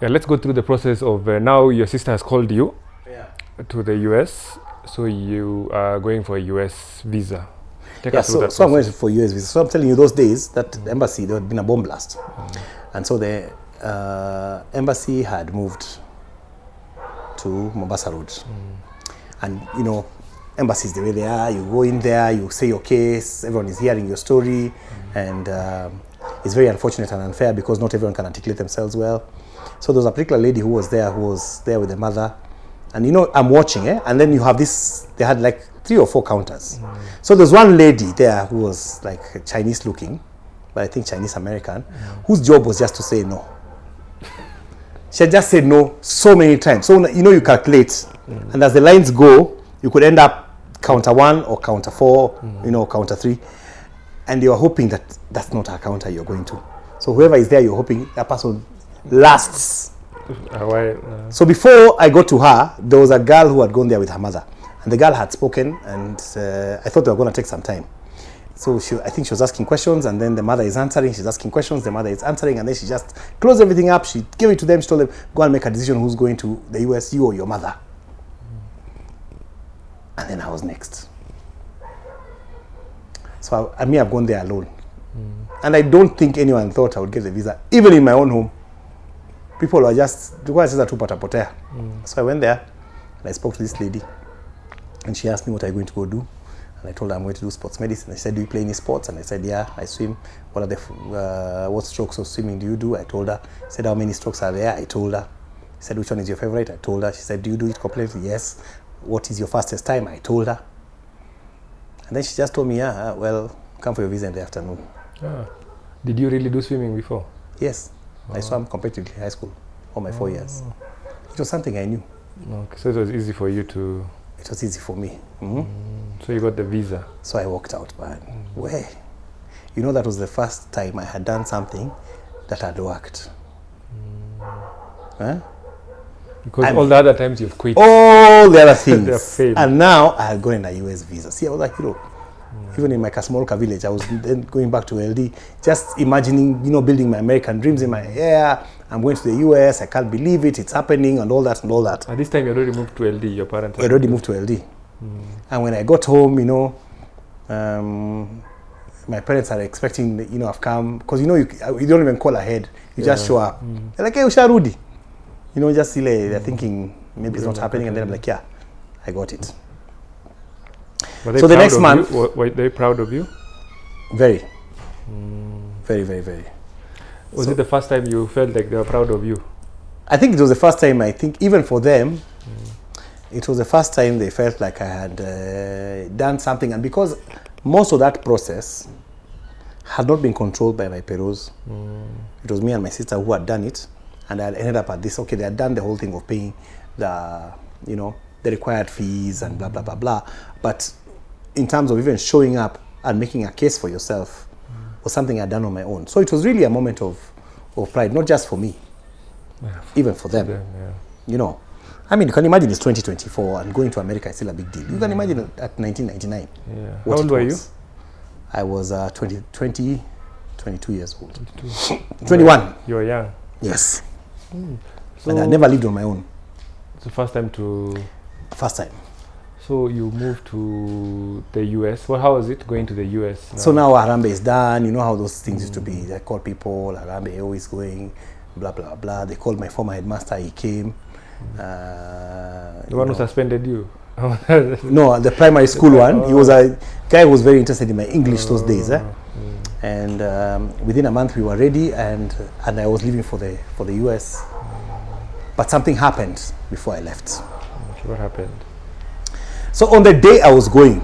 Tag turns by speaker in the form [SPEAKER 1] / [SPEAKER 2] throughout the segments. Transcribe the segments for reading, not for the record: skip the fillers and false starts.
[SPEAKER 1] Yeah, let's go through the process of now your sister has called you to the US, so you are going for a US visa. Take us through that
[SPEAKER 2] so I'm going for US visa. So I'm telling you, those days, that embassy, there had been a bomb blast. And so the embassy had moved to Mombasa Road. And, you know, embassies, the way they are, you go in there, you say your case, everyone is hearing your story, and it's very unfortunate and unfair because not everyone can articulate themselves well. So there was a particular lady who was there with the mother, and you know, I'm watching, and then you have this, they had like 3 or 4 counters. So there's one lady there who was like Chinese looking, but I think Chinese American, whose job was just to say no. She had just said no so many times. So, you know, you calculate, and as the lines go, you could end up counter 1 or counter 4, you know, counter 3, and you're hoping that that's not a counter you're going to. So whoever is there, you're hoping that person lasts. So before I got to her, there was a girl who had gone there with her mother, and the girl had spoken, and I thought they were going to take some time. So I think she was asking questions, and then the mother is answering. She's asking questions, the mother is answering, and then she just closed everything up. She gave it to them. She told them, go and make a decision who's going to the US, you or your mother. And then I was next. So I've gone there alone. And I don't think anyone thought I would get the visa, even in my own home. People were just, So I went there, and I spoke to this lady, and she asked me, what are you going to go do? And I told her I'm going to do sports medicine. I said, do you play any sports? And I said, yeah, I swim. What are what strokes of swimming do you do? I told her. I said, how many strokes are there? I told her. I said, which one is your favorite? I told her. She said, do you do it completely? Yes. What is your fastest time? I told her. And then she just told me, well, come for your visa in the afternoon.
[SPEAKER 1] Did you really do swimming before?
[SPEAKER 2] Yes. I swam competitively in high school all my 4 years. It was something I knew.
[SPEAKER 1] Okay, so it was easy for you to...
[SPEAKER 2] It was easy for me.
[SPEAKER 1] So you got the visa?
[SPEAKER 2] So I walked out, man. Where? You know, that was the first time I had done something that had worked.
[SPEAKER 1] Because all the other times you've quit.
[SPEAKER 2] All the other things. And now I had gotten a US visa. See, I was a hero. Even in my Kasmolka village, I was then going back to LD, just imagining, you know, building my American dreams in my hair. I'm going to the US, I can't believe it, it's happening, and all that and all that.
[SPEAKER 1] At this time, you already moved to LD, your parents?
[SPEAKER 2] I already moved to LD. And when I got home, you know, my parents are expecting, you know, I've come, because, you know, you don't even call ahead, you just show up. They're like, hey, Usharudi. You know, just silly, they're thinking maybe it's not happening, and then I'm like, yeah, I got it.
[SPEAKER 1] So the next month, were they proud of you?
[SPEAKER 2] Very, very, very, very.
[SPEAKER 1] Was it the first time you felt like they were proud of you?
[SPEAKER 2] I think it was the first time. I think even for them, it was the first time they felt like I had done something, and because most of that process had not been controlled by my peros, it was me and my sister who had done it, and I ended up at this. Okay, they had done the whole thing of paying the, you know, the required fees and blah blah blah blah, but in terms of even showing up and making a case for yourself was something I'd done on my own. So it was really a moment of pride, not just for me, even for them. You know, I mean, you can imagine it's 2024 and going to America is still a big deal. You can imagine at 1999.
[SPEAKER 1] How old were you?
[SPEAKER 2] I was 22 years old. 21.
[SPEAKER 1] You were young.
[SPEAKER 2] Yes. So and I never lived on my own.
[SPEAKER 1] It's the first time to...
[SPEAKER 2] First time.
[SPEAKER 1] So you moved to the US. Well, how was it going to the US now?
[SPEAKER 2] So now Harambe is done. You know how those things used to be. They call people, Harambe always going, blah, blah, blah. They called my former headmaster, he came.
[SPEAKER 1] The one who suspended you?
[SPEAKER 2] No, the primary school one. He was a guy who was very interested in my English those days. And within a month we were ready, and I was leaving for the US. But something happened before I left.
[SPEAKER 1] What happened?
[SPEAKER 2] So on the day I was going,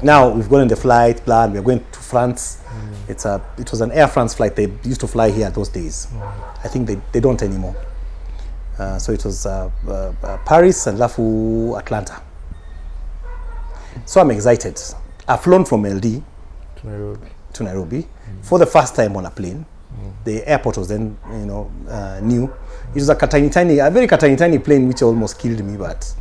[SPEAKER 2] now we've gone on the flight plan, we're going to France. It was an Air France flight. They used to fly here those days. I think they don't anymore. So it was Paris and Lafu, Atlanta. So I'm excited. I've flown from LD to Nairobi for the first time on a plane. The airport was then, you know, new. It was a very tiny plane, which almost killed me, but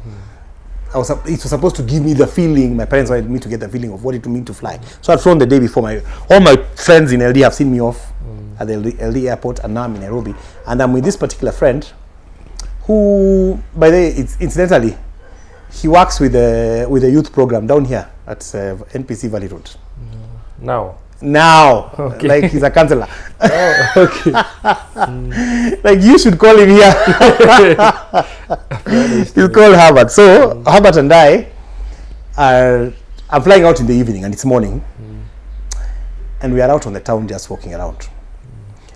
[SPEAKER 2] it was supposed to give me the feeling. My parents wanted me to get the feeling of what it would mean to fly. So I'd flown the day before. All my friends in LD have seen me off. at the LD airport, and now I'm in Nairobi. And I'm with this particular friend who, by the way, incidentally, he works with a youth program down here at NPC Valley Road.
[SPEAKER 1] Now,
[SPEAKER 2] okay. Like he's a counselor.
[SPEAKER 1] Oh, okay.
[SPEAKER 2] Like you should call him here. He's called Herbert. So Herbert and I'm flying out in the evening, and it's morning, and we are out on the town just walking around.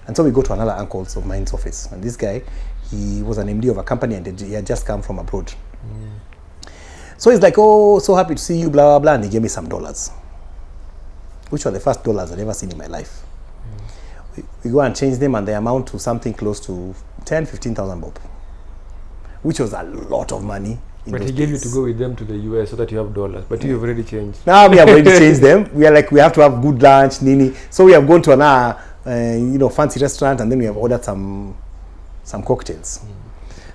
[SPEAKER 2] And so we go to another uncle's of mine's office, and this guy, he was an MD of a company, and he had just come from abroad. So he's like, "Oh, so happy to see you, blah blah blah," and he gave me some dollars, which were the first dollars I'd ever seen in my life. We go and change them, and they amount to something close to 15,000 bob, which was a lot of money.
[SPEAKER 1] But he gave you to go with them to the US so that you have dollars, but you have already changed.
[SPEAKER 2] Now we have already changed them. We are like, we have to have good lunch, nini. So we have gone to another, fancy restaurant, and then we have ordered some cocktails.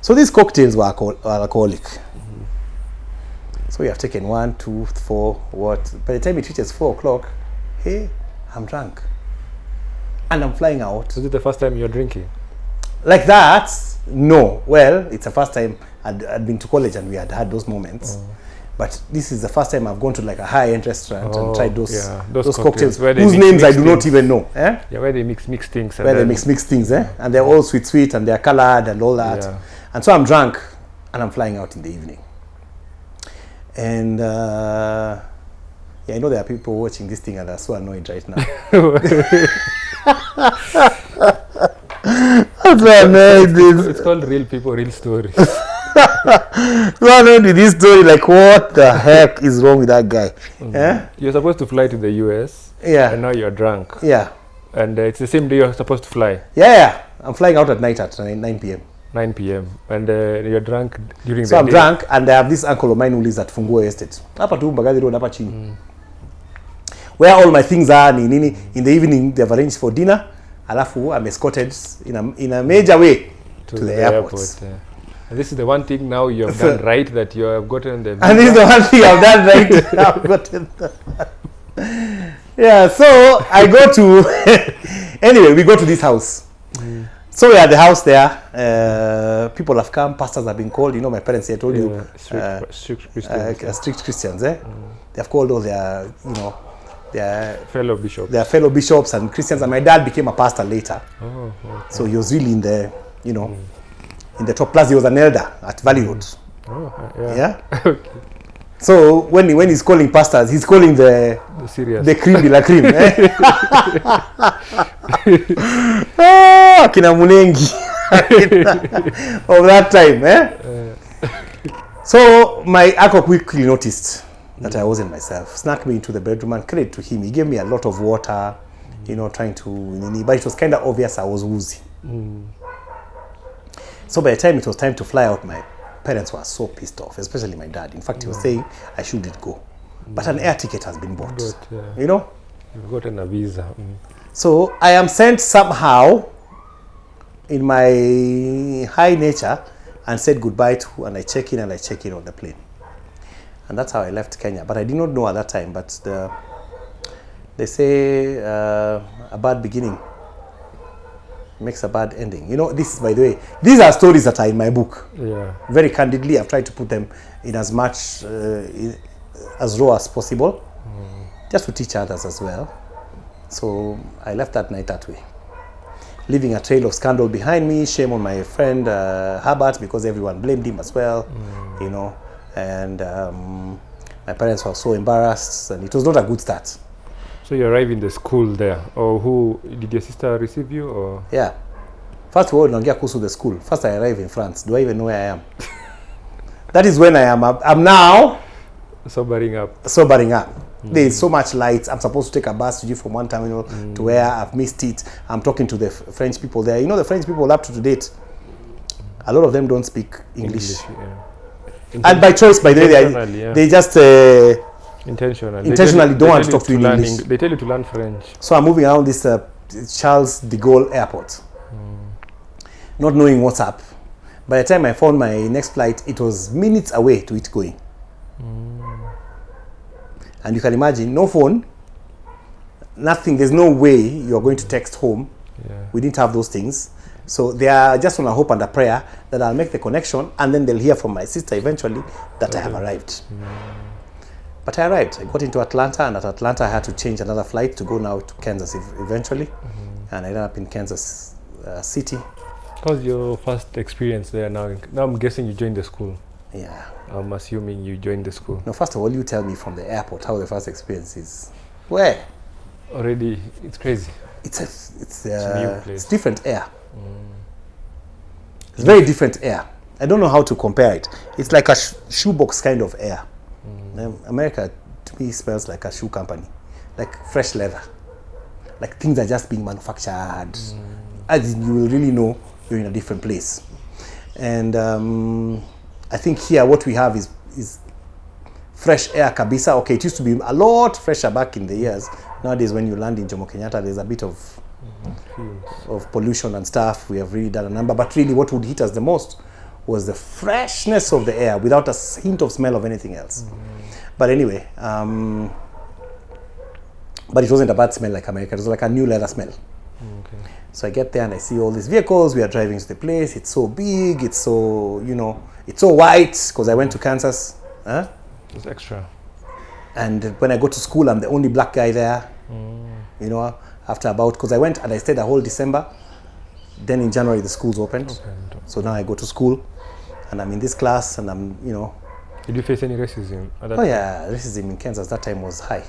[SPEAKER 2] So these cocktails were alcoholic. So we have taken 1, 2, 4, what? By the time it reaches 4 o'clock, hey, I'm drunk. And I'm flying out.
[SPEAKER 1] So is it the first time you're drinking?
[SPEAKER 2] Like that? No. Well, it's the first time I'd been to college and we had those moments. But this is the first time I've gone to like a high-end restaurant and tried those cocktails whose names I do not even know. Eh?
[SPEAKER 1] Yeah, where they mix things.
[SPEAKER 2] Where they mix things, eh? And they're all sweet, and they're colored and all that.
[SPEAKER 1] Yeah.
[SPEAKER 2] And so I'm drunk, and I'm flying out in the evening. And I know there are people watching this thing and they're so annoyed right now. That's why I'm annoyed.
[SPEAKER 1] It's called Real People, Real Stories.
[SPEAKER 2] So I'm annoyed with this story, like, what the heck is wrong with that guy? Yeah?
[SPEAKER 1] You're supposed to fly to the US, and now you're drunk.
[SPEAKER 2] Yeah.
[SPEAKER 1] And it's the same day you're supposed to fly.
[SPEAKER 2] Yeah. I'm flying out at night at 9 p.m.
[SPEAKER 1] 9 p.m. And you're drunk during the day.
[SPEAKER 2] So I'm drunk, and I have this uncle of mine who lives at Funguo Estate. Hapa tu Mbagathi Road, hapa chini. Where all my things are, nini. In the evening, they've arranged for dinner. Alafu, I'm escorted in a major way to the airport.
[SPEAKER 1] And this is the one thing now you have done right, that you have gotten the visa.
[SPEAKER 2] And this is the one thing I've done right. I've gotten yeah, so I go to... Anyway, we go to this house. So we are at the house there. People have come. Pastors have been called. You know, my parents, I told you,
[SPEAKER 1] strict Christians.
[SPEAKER 2] Strict Christians. They have called all their, their
[SPEAKER 1] fellow bishops.
[SPEAKER 2] Their fellow bishops and Christians. And my dad became a pastor later.
[SPEAKER 1] Oh, okay.
[SPEAKER 2] So he was really in the, in the top. Plus, he was an elder at Valley Road.
[SPEAKER 1] Oh, yeah.
[SPEAKER 2] Okay. So when he's calling pastors, he's calling the cream de la cream. Kina Munengi of that time. So my uncle quickly noticed that I wasn't myself. Snuck me into the bedroom, and credit to him, he gave me a lot of water, trying to, but it was kind of obvious I was woozy. So by the time it was time to fly out, my parents were so pissed off, especially my dad. In fact, he was saying I shouldn't go. But an air ticket has been bought. You've
[SPEAKER 1] gotten a visa.
[SPEAKER 2] So I am sent somehow in my high nature and said goodbye to, and I check in on the plane. And that's how I left Kenya. But I did not know at that time, but they say a bad beginning makes a bad ending. This is, by the way, these are stories that are in my book. Yeah. Very candidly, I've tried to put them in as much, as raw as possible, just to teach others as well. So I left that night that way, leaving a trail of scandal behind me. Shame on my friend Herbert, because everyone blamed him as well, and my parents were so embarrassed, and it was not a good start.
[SPEAKER 1] So you arrived in the school there, or who did your sister receive you, or?
[SPEAKER 2] Yeah. First of all, naongea kuhusu the school. First, I arrived in France. Do I even know where I am? That is when I am. I'm now
[SPEAKER 1] sobering up.
[SPEAKER 2] There is so much light. I'm supposed to take a bus to you from one terminal to where I've missed it. I'm talking to the French people there. The French people up to date, a lot of them don't speak English. And by choice, by the way, they just intentionally don't want to talk to you in English.
[SPEAKER 1] They tell you to learn French.
[SPEAKER 2] So I'm moving around this Charles de Gaulle airport, not knowing what's up. By the time I found my next flight, it was minutes away to it going. And you can imagine, no phone, nothing. There's no way you're going to text home
[SPEAKER 1] Yeah.
[SPEAKER 2] We didn't have those things. So they are just on a hope and a prayer that I'll make the connection, and then they'll hear from my sister eventually that I have arrived. But I arrived. I got into Atlanta, and at Atlanta I had to change another flight to go now to Kansas eventually. And I ended up in Kansas City.
[SPEAKER 1] How was your first experience there now? Now I'm guessing you joined the school.
[SPEAKER 2] Yeah.
[SPEAKER 1] I'm assuming you joined the school.
[SPEAKER 2] No, first of all, you tell me from the airport how the first experience is. Where?
[SPEAKER 1] Already, it's crazy.
[SPEAKER 2] It's
[SPEAKER 1] a new place.
[SPEAKER 2] It's different air. It's very different air. I don't know how to compare it. It's like a shoebox kind of air. America, to me, smells like a shoe company, like fresh leather. Like things are just being manufactured. As in, you will really know you're in a different place. And I think here what we have is fresh air kabisa. Okay, it used to be a lot fresher back in the years. Nowadays, when you land in Jomo Kenyatta, there's a bit of pollution and stuff. We have really done a number. But really, what would hit us the most was the freshness of the air without a hint of smell of anything else. But anyway, but it wasn't a bad smell like America. It was like a new leather smell.
[SPEAKER 1] Okay.
[SPEAKER 2] So I get there and I see all these vehicles. We are driving to the place. It's so big. It's so, it's so white because I went to Kansas.
[SPEAKER 1] It's extra.
[SPEAKER 2] And when I go to school, I'm the only black guy there. After because I went and I stayed a whole December. Then in January, the schools opened. So now I go to school and I'm in this class and I'm,
[SPEAKER 1] Did you face any racism at that
[SPEAKER 2] time? Yeah, racism in Kansas that time was high.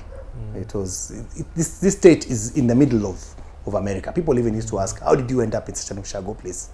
[SPEAKER 2] It was, this state is in the middle of America. People even used to ask, how did you end up in such an Ushago place?